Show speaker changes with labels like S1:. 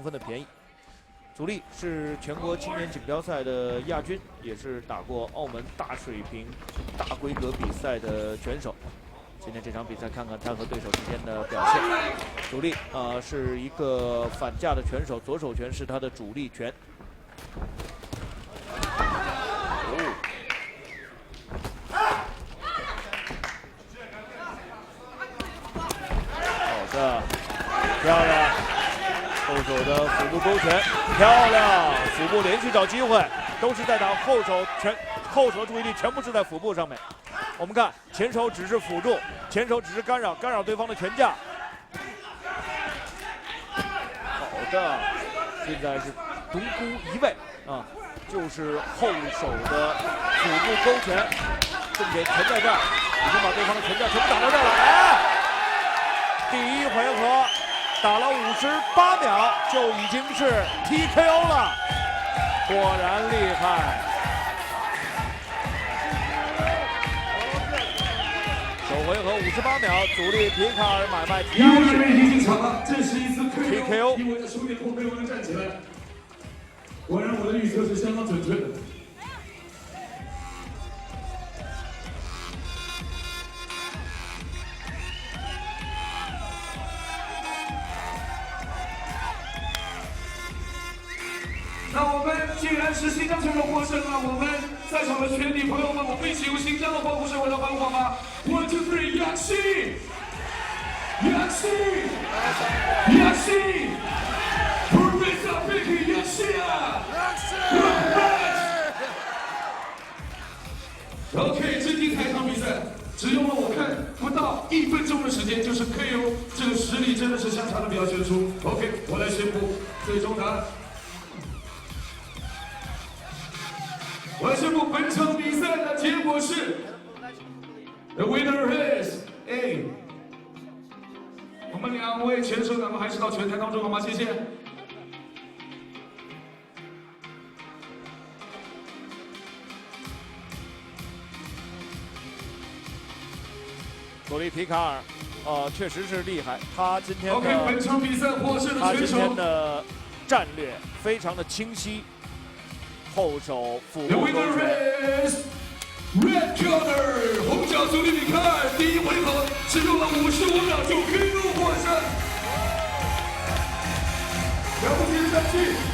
S1: 分的便宜。主力是全国青年锦标赛的亚军，也是打过澳门大水平、大规格比赛的选手。今天这场比赛，看看他和对手之间的表现。主力是一个反架的拳手，左手拳是他的主力拳。好的，漂亮。 后手的腹部勾拳，漂亮！腹部连续找机会，都是在打后手拳，后手的注意力全部是在腹部上面。我们看前手只是辅助，前手只是干扰对方的拳架。好的，现在是独孤一位啊，就是后手的腹部勾拳，重点全在这儿，已经把对方的拳架全部打到这儿了。哎，第一回合。 打了58秒就已经是 TKO 了，果然厉害。首回合58秒，主力皮卡尔买卖提安士 TKO。
S2: 因为在输赢后没有人站起来，果然我的预测是相当准确的。 那我们既然是新疆选手获胜了，我们在场的全体朋友们，我们一起用新疆的欢呼声为他欢呼好吗 ？One two three， 亚西，亚西，亚西 ，Professor Becky 亚西啊 ！OK， 这精彩一场比赛，只用了我看不到1分钟的时间，就是 KO， 这个实力真的是相当的表现出。OK， 我来宣布最终答案。 我来宣布本场比赛的结果是 ，The winner is A。我们2位选手，咱们还是到拳台当中好吗？谢谢。
S1: 佐利皮卡尔，确实是厉害。他今天的
S2: OK， 本场比赛获胜的
S1: 他
S2: 选手，
S1: 今天的战略非常的清晰。 后手腹部勾拳
S2: ，Red Corner 红角主力比卡尔，第一回合只用了55秒就KO获胜，了不起的战绩。